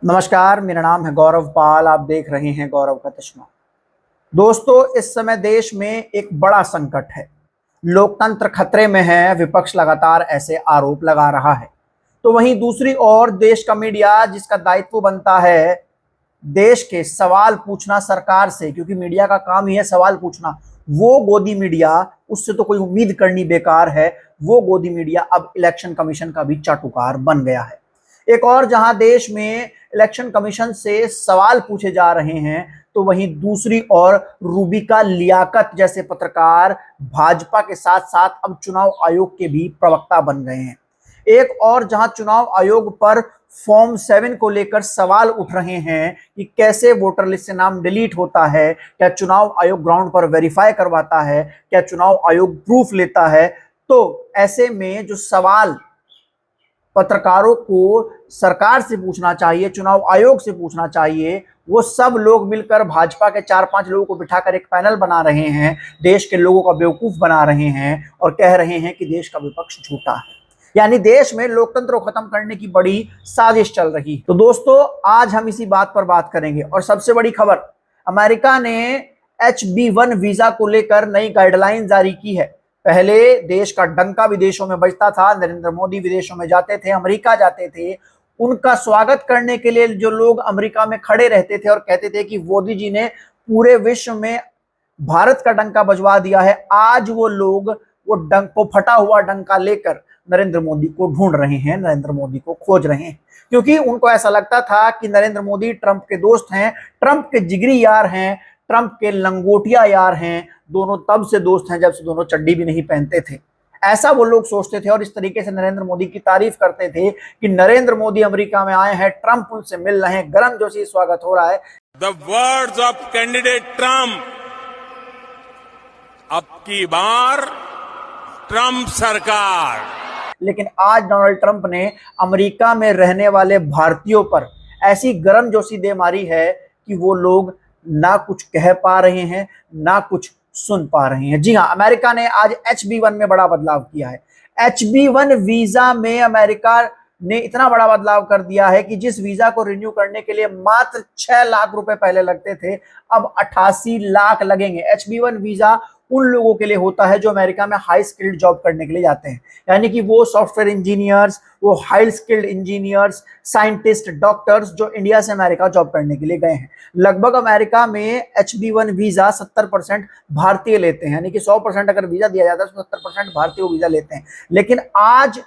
नमस्कार, मेरा नाम है गौरव पाल। आप देख रहे हैं गौरव का चश्मा। दोस्तों, इस समय देश में एक बड़ा संकट है। लोकतंत्र खतरे में है। विपक्ष लगातार ऐसे आरोप लगा रहा है। तो वहीं दूसरी ओर देश का मीडिया, जिसका दायित्व बनता है देश के सवाल पूछना सरकार से, क्योंकि मीडिया का काम ही है सवाल पूछना, वो गोदी मीडिया, उससे तो कोई उम्मीद करनी बेकार है। वो गोदी मीडिया अब इलेक्शन कमीशन का भी चाटुकार बन गया है। एक और जहां देश में इलेक्शन कमीशन से सवाल पूछे जा रहे हैं, तो वहीं दूसरी ओर रूबिका लियाकत जैसे पत्रकार भाजपा के साथ साथ अब चुनाव आयोग के भी प्रवक्ता बन गए हैं। एक और जहां चुनाव आयोग पर फॉर्म 7 को लेकर सवाल उठ रहे हैं कि कैसे वोटर लिस्ट से नाम डिलीट होता है, क्या चुनाव आयोग ग्राउंड पर वेरीफाई करवाता है, क्या चुनाव आयोग प्रूफ लेता है। तो ऐसे में जो सवाल पत्रकारों को सरकार से पूछना चाहिए, चुनाव आयोग से पूछना चाहिए, वो सब लोग मिलकर भाजपा के 4-5 लोगों को बिठाकर एक पैनल बना रहे हैं, देश के लोगों का बेवकूफ बना रहे हैं और कह रहे हैं कि देश का विपक्ष झूठा है। यानी देश में लोकतंत्र को खत्म करने की बड़ी साजिश चल रही। तो दोस्तों, आज हम इसी बात पर बात करेंगे। और सबसे बड़ी खबर, अमेरिका ने H-1B वीजा को लेकर नई गाइडलाइन जारी की है। पहले देश का डंका विदेशों में बजता था। नरेंद्र मोदी विदेशों में जाते थे, अमेरिका जाते थे। उनका स्वागत करने के लिए जो लोग अमेरिका में खड़े रहते थे और कहते थे कि मोदी जी ने पूरे विश्व में भारत का डंका बजवा दिया है, आज वो लोग वो डंक को फटा हुआ डंका लेकर नरेंद्र मोदी को ढूंढ रहे हैं, नरेंद्र मोदी को खोज रहे हैं। क्योंकि उनको ऐसा लगता था कि नरेंद्र मोदी ट्रंप के दोस्त हैं, ट्रंप के जिगरी यार हैं, ट्रंप के लंगोटिया यार हैं। दोनों तब से दोस्त हैं जब से दोनों चड्डी भी नहीं पहनते थे, ऐसा वो लोग सोचते थे। और इस तरीके से नरेंद्र मोदी की तारीफ करते थे कि नरेंद्र मोदी अमेरिका में आए हैं, ट्रंप उनसे मिल रहे हैं, गर्म जोशी स्वागत हो रहा है। The words of candidate Trump, अब की बार ट्रंप सरकार। लेकिन आज डोनाल्ड ट्रंप ने अमेरिका में रहने वाले भारतीयों पर ऐसी गर्म जोशी दे मारी है कि वो लोग ना कुछ कह पा रहे हैं, ना कुछ सुन पा रहे हैं। जी हां, अमेरिका ने आज H-1B में बड़ा बदलाव किया है। H-1B वीजा में अमेरिका ने इतना बड़ा बदलाव कर दिया है कि जिस वीजा को रिन्यू करने के लिए मात्र 6 लाख रुपए पहले लगते थे, अब 88 लाख लगेंगे। H-1B वीजा उन लोगों के लिए होता है जो अमेरिका में हाई स्किल्ड जॉब करने के लिए जाते हैं। यानी कि वो सॉफ्टवेयर इंजीनियर्स, वो high skilled engineers, scientist, doctors जो इंडिया से अमेरिका जॉब करने के लिए गए हैं। लगभग अमेरिका में H-1B वीजा 70% भारतीय लेते हैं। यानी कि 100% अगर वीजा दिया जाता है तो 70% भारतीय वीजा लेते हैं। लेकिन आज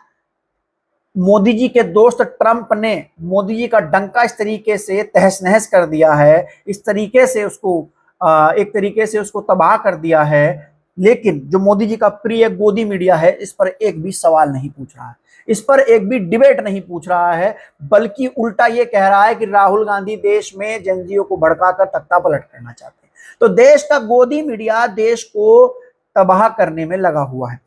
मोदी जी के दोस्त ट्रंप ने मोदी जी का डंका इस तरीके से तहस नहस कर दिया है, इस तरीके से उसको एक तरीके से उसको तबाह कर दिया है। लेकिन जो मोदी जी का प्रिय गोदी मीडिया है, इस पर एक भी सवाल नहीं पूछ रहा है, इस पर एक भी डिबेट नहीं पूछ रहा है, बल्कि उल्टा ये कह रहा है कि राहुल गांधी देश में जनजियों को भड़काकर तख्ता पलट करना चाहते हैं। तो देश का गोदी मीडिया देश को तबाह करने में लगा हुआ है।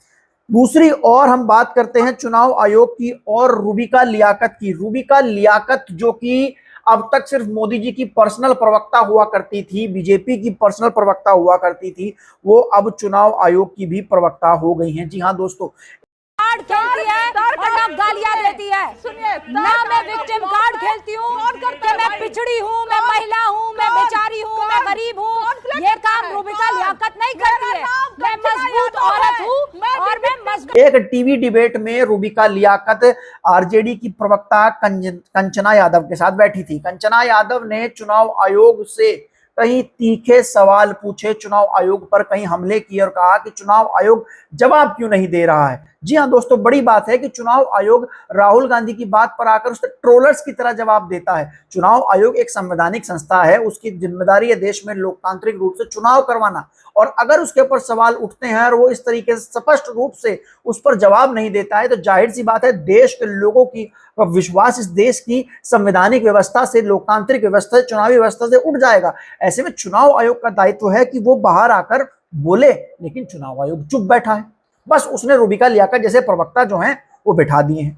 दूसरी ओर हम बात करते हैं चुनाव आयोग की और रूबिका लियाकत की। रूबिका लियाकत जो कि अब तक सिर्फ मोदी जी की पर्सनल प्रवक्ता हुआ करती थी, बीजेपी की पर्सनल प्रवक्ता हुआ करती थी, वो अब चुनाव आयोग की भी प्रवक्ता हो गई हैं। जी हां दोस्तों, कार्ड खेलती है और ना गालियां देती है। सुनिए, ना मैं विक्टिम कार्ड खेलती हूँ कि मैं पिछड़ी हूँ, मैं महिला हूँ, मैं बेचारी हूँ, मैं गरीब हूँ। ये काम रूबिका लियाकत नहीं करती है। मैं मजबूत औरत हूँ और मैं मजबूत। एक टीवी डिबेट में रूबिका लियाकत आरजेडी की प्रवक्ता कंचना यादव के साथ बैठी थी। कंचना यादव ने चुनाव आयोग से कई तीखे सवाल पूछे, चुनाव आयोग पर कहीं हमले किए और कहा कि चुनाव आयोग जवाब क्यों नहीं दे रहा है। जी हां दोस्तों, बड़ी बात है कि चुनाव आयोग राहुल गांधी की बात पर आकर उससे ट्रोलर्स की तरह जवाब देता है। चुनाव आयोग एक संवैधानिक संस्था है, उसकी जिम्मेदारी है देश में लोकतांत्रिक रूप से चुनाव करवाना। और अगर उसके ऊपर सवाल उठते हैं और वो इस तरीके से स्पष्ट रूप से उस पर जवाब नहीं देता है, तो जाहिर सी बात है देश के लोगों की विश्वास इस देश की संवैधानिक व्यवस्था से, लोकतांत्रिक व्यवस्था से, चुनावी व्यवस्था से उठ जाएगा। ऐसे में चुनाव आयोग का दायित्व है कि वो बाहर आकर बोले, लेकिन चुनाव आयोग चुप बैठा है। बस उसने रूबिका लियाकत जैसे प्रवक्ता जो हैं वो बिठा दिए हैं।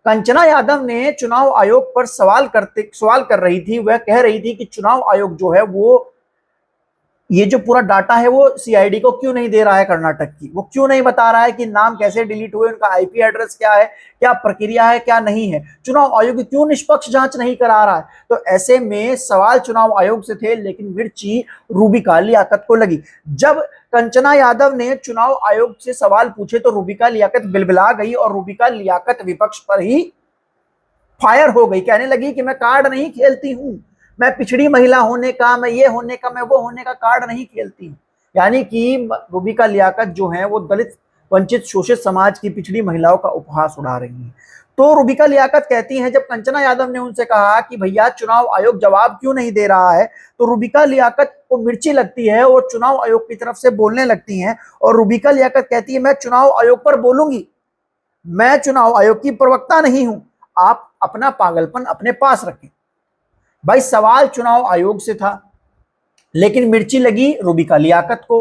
कंचना यादव ने चुनाव आयोग पर सवाल कर रही थी। वह कह रही थी कि चुनाव आयोग जो है वो ये जो पूरा डाटा है वो सीआईडी को क्यों नहीं दे रहा है कर्नाटक की, वो क्यों नहीं बता रहा है कि नाम कैसे डिलीट हुए, उनका आईपी एड्रेस क्या है, क्या प्रक्रिया है, क्या नहीं है, चुनाव आयोग क्यों निष्पक्ष जांच नहीं करा रहा है। तो ऐसे में सवाल चुनाव आयोग से थे, लेकिन मिर्ची रूबिका लियाकत को लगी। जब कंचना यादव ने चुनाव आयोग से सवाल पूछे तो रूबिका लियाकत बिलबिला गई और रूबिका लियाकत विपक्ष पर ही फायर हो गई, कहने लगी कि मैं कार्ड नहीं खेलती हूं, मैं पिछड़ी महिला होने का, मैं ये होने का, मैं वो होने का कार्ड नहीं खेलती हूं। यानी कि रूबिका लियाकत जो है वो दलित, वंचित, शोषित समाज की पिछड़ी महिलाओं का उपहास उड़ा रही है। तो रूबिका लियाकत कहती हैं, जब कंचना यादव ने उनसे कहा कि भैया चुनाव आयोग जवाब क्यों नहीं दे रहा है, तो रूबिका लियाकत को मिर्ची लगती है और चुनाव आयोग की तरफ से बोलने लगती हैं। और रूबिका लियाकत कहती है, मैं चुनाव आयोग पर बोलूंगी, मैं चुनाव आयोग की प्रवक्ता नहीं हूं, आप अपना पागलपन अपने पास रखें। भाई सवाल चुनाव आयोग से था, लेकिन मिर्ची लगी रूबिका लियाकत को।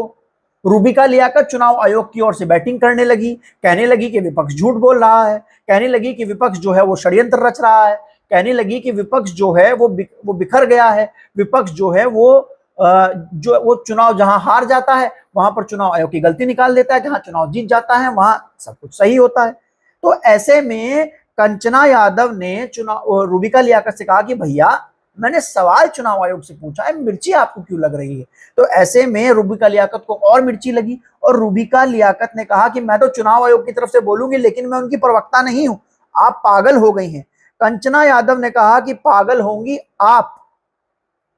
रूबिका लियाकत चुनाव आयोग की ओर से बैटिंग करने लगी, कहने लगी कि विपक्ष झूठ बोल रहा है, कहने लगी कि विपक्ष जो है वो षड्यंत्र रच रहा है, कहने लगी कि विपक्ष जो है वो बिखर गया है, विपक्ष जो है वो चुनाव जहां हार जाता है वहां पर चुनाव आयोग की गलती निकाल देता है, जहां चुनाव जीत जाता है वहां सब कुछ सही होता है। तो ऐसे में कंचना यादव ने चुनाव रूबिका लियाकत से कहा कि भैया मैंने सवाल चुनाव आयोग से पूछा है, मिर्ची आपको क्यों लग रही है। तो ऐसे में रूबिका लियाकत को और मिर्ची लगी और रूबिका लियाकत ने कहा कि मैं तो चुनाव आयोग की तरफ से बोलूंगी, लेकिन मैं उनकी प्रवक्ता नहीं हूं, आप पागल हो गई हैं। कंचना यादव ने कहा कि पागल होंगी आप,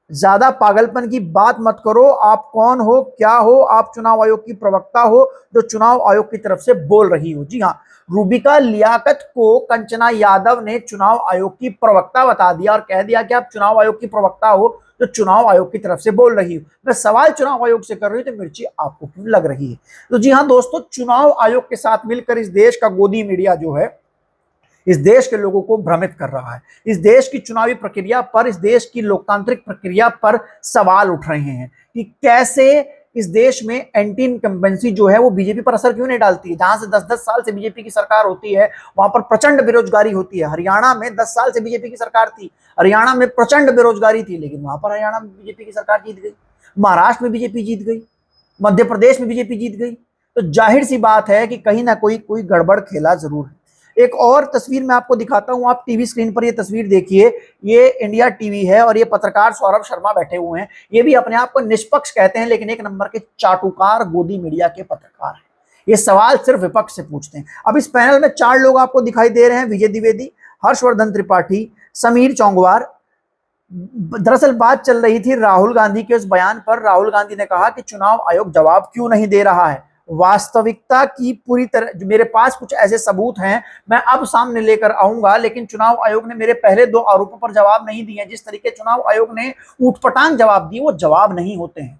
ज्यादा पागलपन की बात मत करो, आप कौन हो, क्या हो, आप चुनाव आयोग की प्रवक्ता हो जो चुनाव आयोग की तरफ से बोल रही हो। जी हाँ, रूबिका लियाकत को कंचना यादव ने चुनाव आयोग की प्रवक्ता बता दिया और कह दिया कि आप चुनाव आयोग की प्रवक्ता हो जो चुनाव आयोग की तरफ से बोल रही हो, मैं सवाल चुनाव आयोग से कर रही हूं, तो मिर्ची आपको क्यों लग रही है। तो जी हाँ दोस्तों, चुनाव आयोग के साथ मिलकर इस देश का गोदी मीडिया जो है इस देश के लोगों को भ्रमित कर रहा है, इस देश की चुनावी प्रक्रिया पर, इस देश की लोकतांत्रिक प्रक्रिया पर सवाल उठ रहे हैं कि कैसे इस देश में एंटी इनकम्बेंसी जो है वो बीजेपी पर असर क्यों नहीं डालती है। जहां से 10-10 साल से बीजेपी की सरकार होती है वहां पर प्रचंड बेरोजगारी होती है। हरियाणा में 10 साल से बीजेपी की सरकार थी, हरियाणा में प्रचंड बेरोजगारी थी, लेकिन वहां पर हरियाणा में बीजेपी की सरकार जीत गई, महाराष्ट्र में बीजेपी जीत गई, मध्य प्रदेश में बीजेपी जीत गई। तो जाहिर सी बात है कि कहीं ना कोई गड़बड़ खेला जरूर है। एक और तस्वीर मैं आपको दिखाता हूं, आप टीवी स्क्रीन पर ये तस्वीर देखिए, ये इंडिया टीवी है और ये पत्रकार सौरभ शर्मा बैठे हुए हैं। ये भी अपने आप को निष्पक्ष कहते हैं, लेकिन एक नंबर के चाटुकार गोदी मीडिया के पत्रकार हैं। ये सवाल सिर्फ विपक्ष से पूछते हैं। अब इस पैनल में 4 लोग आपको दिखाई दे रहे हैं, विजय द्विवेदी, हर्षवर्धन त्रिपाठी, समीर चौंगवार। दरअसल बात चल रही थी राहुल गांधी के उस बयान पर। राहुल गांधी ने कहा कि चुनाव आयोग जवाब क्यों नहीं दे रहा है। वास्तविकता की पूरी तरह, मेरे पास कुछ ऐसे सबूत हैं मैं अब सामने लेकर आऊंगा, लेकिन चुनाव आयोग ने मेरे पहले 2 आरोपों पर जवाब नहीं दिए। जिस तरीके चुनाव आयोग ने ऊटपटांग जवाब दिए वो जवाब नहीं होते हैं।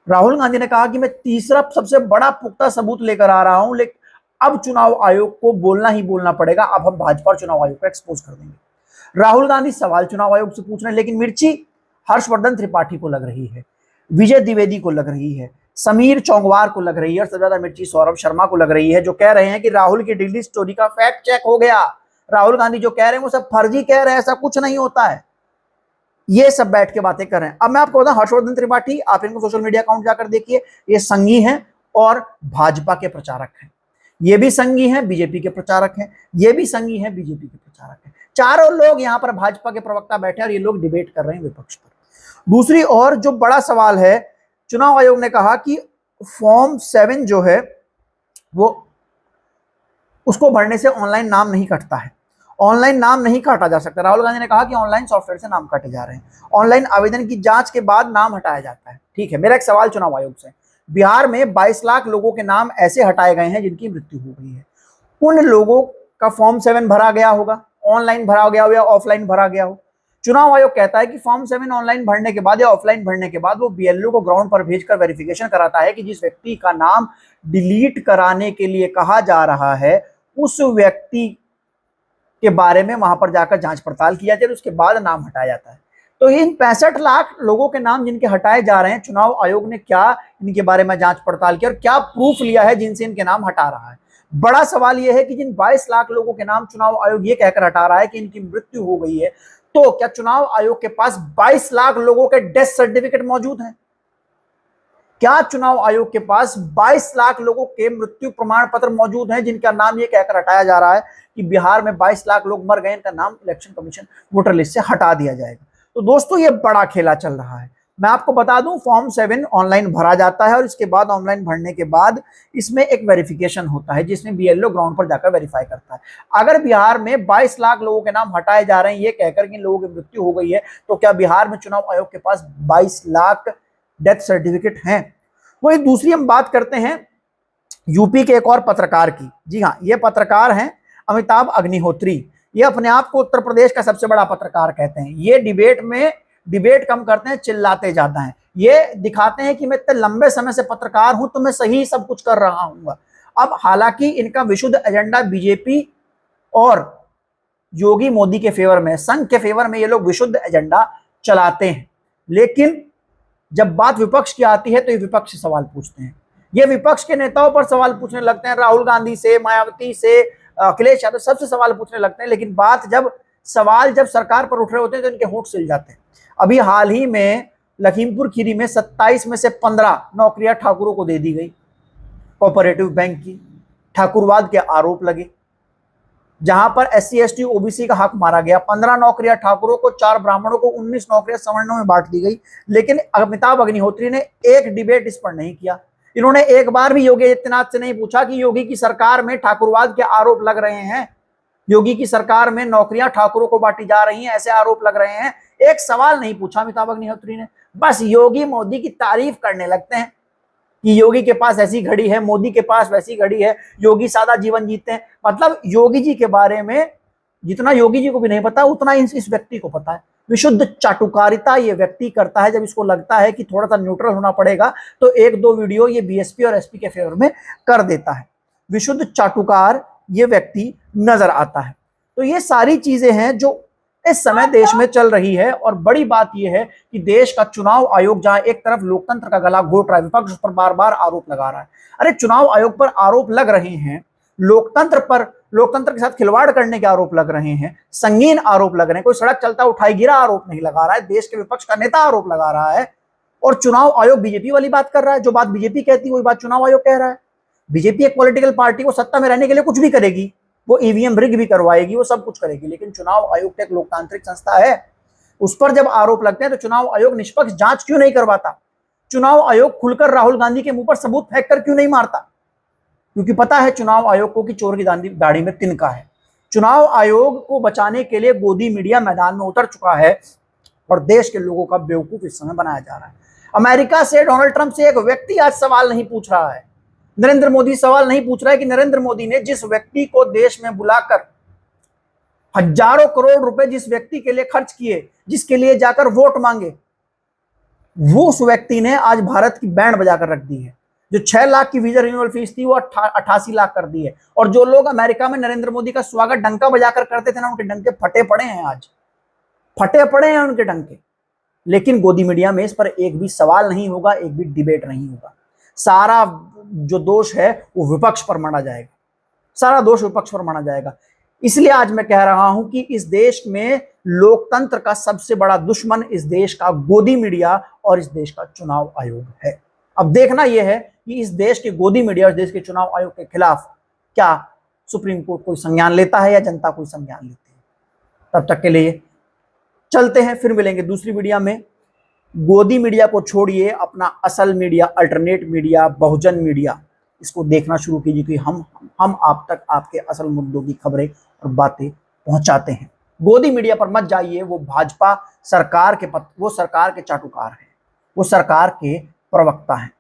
राहुल गांधी ने कहा कि मैं तीसरा सबसे बड़ा पुख्ता सबूत लेकर आ रहा हूं, लेकिन अब चुनाव आयोग को बोलना ही बोलना पड़ेगा, अब हम भाजपा और चुनाव आयोग को एक्सपोज कर देंगे। राहुल गांधी सवाल चुनाव आयोग से पूछ रहे हैं, लेकिन मिर्ची हर्षवर्धन त्रिपाठी को लग रही है, विजय द्विवेदी को लग रही है, समीर चौंगवार को लग रही है और सबसे ज्यादा मिर्ची सौरभ शर्मा को लग रही है, जो कह रहे हैं कि राहुल की दिल्ली स्टोरी का फैक्ट चेक हो गया। राहुल गांधी जो कह रहे हैं वो सब फर्जी कह रहे हैं, ऐसा कुछ नहीं होता है। ये सब बैठ के बातें कर रहे हैं। अब मैं आपको बताऊं, हर्षवर्धन त्रिपाठी, आप इनको सोशल मीडिया अकाउंट जाकर देखिए, ये संघी हैं और भाजपा के प्रचारक हैं। ये भी संघी हैं, बीजेपी के प्रचारक हैं, ये भी संघी हैं, बीजेपी के प्रचारक हैं। चारों लोग यहाँ पर भाजपा के प्रवक्ता बैठे और ये लोग डिबेट कर रहे हैं विपक्ष पर। दूसरी ओर जो बड़ा सवाल है, चुनाव आयोग ने कहा कि फॉर्म 7 जो है वो उसको भरने से ऑनलाइन नाम नहीं कटता है, ऑनलाइन नाम नहीं काटा जा सकता। राहुल गांधी ने कहा कि ऑनलाइन सॉफ्टवेयर से नाम काटे जा रहे हैं, ऑनलाइन आवेदन की जांच के बाद नाम हटाया जाता है। ठीक है, मेरा एक सवाल चुनाव आयोग से, बिहार में 22 लाख लोगों के नाम ऐसे हटाए गए हैं जिनकी मृत्यु हो गई है। उन लोगों का फॉर्म 7 भरा गया होगा, ऑनलाइन भरा गया हो या ऑफलाइन भरा गया हो। चुनाव आयोग कहता है कि फॉर्म 7 ऑनलाइन भरने के बाद या ऑफलाइन भरने के बाद वो बीएलओ को ग्राउंड पर भेजकर वेरिफिकेशन कराता है कि जिस व्यक्ति का नाम डिलीट कराने के लिए कहा जा रहा है उस व्यक्ति के बारे में वहां पर जाकर जांच पड़ताल की जाती है, उसके बाद नाम हटाया जाता है। तो इन 65 लाख लोगों के नाम जिनके हटाए जा रहे हैं, चुनाव आयोग ने क्या इनके बारे में जांच पड़ताल की और क्या प्रूफ लिया है जिनसे इनके नाम हटा रहा है। बड़ा सवाल यह है कि जिन 22 लाख लोगों के नाम चुनाव आयोग ये कहकर हटा रहा है कि इनकी मृत्यु हो गई है, तो क्या चुनाव आयोग के पास 22 लाख लोगों के डेथ सर्टिफिकेट मौजूद हैं? क्या चुनाव आयोग के पास 22 लाख लोगों के मृत्यु प्रमाण पत्र मौजूद हैं जिनका नाम ये कहकर हटाया जा रहा है कि बिहार में 22 लाख लोग मर गए, इनका नाम इलेक्शन कमीशन वोटर लिस्ट से हटा दिया जाएगा। तो दोस्तों ये बड़ा खेला चल रहा है। मैं आपको बता दूं, फॉर्म 7 ऑनलाइन भरा जाता है और इसके बाद ऑनलाइन भरने के बाद इसमें एक वेरिफिकेशन होता है जिसमें बीएलओ ग्राउंड पर जाकर वेरीफाई करता है। अगर बिहार में 22 लाख लोगों के नाम हटाए जा रहे हैं ये कहकर कि लोगों की मृत्यु हो गई है, तो क्या बिहार में चुनाव आयोग के पास 22 लाख डेथ सर्टिफिकेट हैं? वही दूसरी हम बात करते हैं यूपी के एक और पत्रकार की। जी हाँ, ये पत्रकार हैं अमिताभ अग्निहोत्री। ये अपने आप को उत्तर प्रदेश का सबसे बड़ा पत्रकार कहते हैं। ये डिबेट कम करते हैं, चिल्लाते ज्यादा हैं। ये दिखाते हैं कि मैं इतने लंबे समय से पत्रकार हूं तो मैं सही सब कुछ कर रहा हूं। अब हालांकि इनका विशुद्ध एजेंडा बीजेपी और योगी मोदी के फेवर में, संघ के फेवर में ये लोग विशुद्ध एजेंडा चलाते हैं, लेकिन जब बात विपक्ष की आती है तो ये विपक्ष से सवाल पूछते हैं। ये विपक्ष के नेताओं पर सवाल पूछने लगते हैं, राहुल गांधी से, मायावती से, अखिलेश यादव, सबसे सवाल पूछने लगते हैं। लेकिन सवाल जब सरकार पर उठ रहे होते हैं तो इनके होंठ सिल जाते हैं। अभी हाल ही में लखीमपुर खीरी में 27 में से 15 नौकरियां ठाकुरों को दे दी गई, कोऑपरेटिव बैंक की। ठाकुरवाद के आरोप लगे, जहां पर SC ST OBC का हक मारा गया। 15 नौकरियां ठाकुरों को, 4 ब्राह्मणों को, 19 नौकरियां सवर्णों में बांट दी गई। लेकिन अमिताभ अग्निहोत्री ने एक डिबेट इस पर नहीं किया। इन्होंने एक बार भी योगी आदित्यनाथ से नहीं पूछा कि योगी की सरकार में ठाकुरवाद के आरोप लग रहे हैं, योगी की सरकार में नौकरियां ठाकुरों को बांटी जा रही हैं, ऐसे आरोप लग रहे हैं। एक सवाल नहीं पूछा अमिताभ अग्निहोत्री ने। बस योगी मोदी की तारीफ करने लगते हैं कि योगी के पास ऐसी घड़ी है, मोदी के पास वैसी घड़ी है, योगी सादा जीवन जीते हैं। मतलब योगी जी के बारे में जितना योगी जी को भी नहीं पता उतना इस व्यक्ति को पता है। विशुद्ध चाटुकारिता ये व्यक्ति करता है। जब इसको लगता है कि थोड़ा सा न्यूट्रल होना पड़ेगा तो 1-2 वीडियो ये BSP और SP के फेवर में कर देता है। विशुद्ध चाटुकार ये व्यक्ति नजर आता है। तो ये सारी चीजें हैं जो इस समय देश में चल रही है। और बड़ी बात यह है कि देश का चुनाव आयोग जहां एक तरफ लोकतंत्र का गला घोट रहा है, विपक्ष उस पर बार बार आरोप लगा रहा है। अरे चुनाव आयोग पर आरोप लग रहे हैं, लोकतंत्र के साथ खिलवाड़ करने के आरोप लग रहे हैं, संगीन आरोप लग रहे हैं। कोई सड़क चलता उठाई गिरा आरोप नहीं लगा रहा है, देश के विपक्ष का नेता आरोप लगा रहा है। और चुनाव आयोग बीजेपी वाली बात कर रहा है। जो बात बीजेपी कहती है वही बात चुनाव आयोग कह रहा है। बीजेपी एक पॉलिटिकल पार्टी, वो सत्ता में रहने के लिए कुछ भी करेगी, वो EVM रिग भी करवाएगी, वो सब कुछ करेगी। लेकिन चुनाव आयोग एक लोकतांत्रिक संस्था है, उस पर जब आरोप लगते हैं तो चुनाव आयोग निष्पक्ष जांच क्यों नहीं करवाता? चुनाव आयोग खुलकर राहुल गांधी के मुंह पर सबूत फेंक कर क्यों नहीं मारता? क्योंकि पता है चुनाव आयोग को कि चोर की दाढ़ी में तिनका है। चुनाव आयोग को बचाने के लिए गोदी मीडिया मैदान में उतर चुका है और देश के लोगों का बेवकूफ इस समय बनाया जा रहा है। अमेरिका से, डोनाल्ड ट्रंप से एक व्यक्ति आज सवाल नहीं पूछ रहा है। नरेंद्र मोदी सवाल नहीं पूछ रहा है कि नरेंद्र मोदी ने जिस व्यक्ति को देश में बुलाकर हजारों करोड़ रुपए जिस व्यक्ति के लिए खर्च किए, जिसके लिए जाकर वोट मांगे, वो उस व्यक्ति ने आज भारत की बैंड बजाकर रख दी है। जो 6 लाख की वीजा रिन्यूअल फीस थी वो 88 लाख कर दी है। और जो लोग अमेरिका में नरेंद्र मोदी का स्वागत डंका बजाकर करते थे ना, उनके डंके फटे पड़े हैं, आज फटे पड़े हैं उनके डंके। लेकिन गोदी मीडिया में इस पर एक भी सवाल नहीं होगा, एक भी डिबेट नहीं होगा। सारा जो दोष है वो विपक्ष पर माना जाएगा, सारा दोष विपक्ष पर माना जाएगा। इसलिए आज मैं कह रहा हूं कि इस देश में लोकतंत्र का सबसे बड़ा दुश्मन इस देश का गोदी मीडिया और इस देश का चुनाव आयोग है। अब देखना यह है कि इस देश के गोदी मीडिया और इस देश के चुनाव आयोग के खिलाफ क्या सुप्रीम कोर्ट कोई संज्ञान लेता है या जनता कोई संज्ञान लेती है। तब तक के लिए चलते हैं, फिर मिलेंगे दूसरी मीडिया में। गोदी मीडिया को छोड़िए, अपना असल मीडिया, अल्टरनेट मीडिया, बहुजन मीडिया, इसको देखना शुरू कीजिए कि हम आप तक आपके असल मुद्दों की खबरें और बातें पहुंचाते हैं। गोदी मीडिया पर मत जाइए, वो भाजपा सरकार के वो सरकार के चाटुकार हैं, वो सरकार के प्रवक्ता हैं।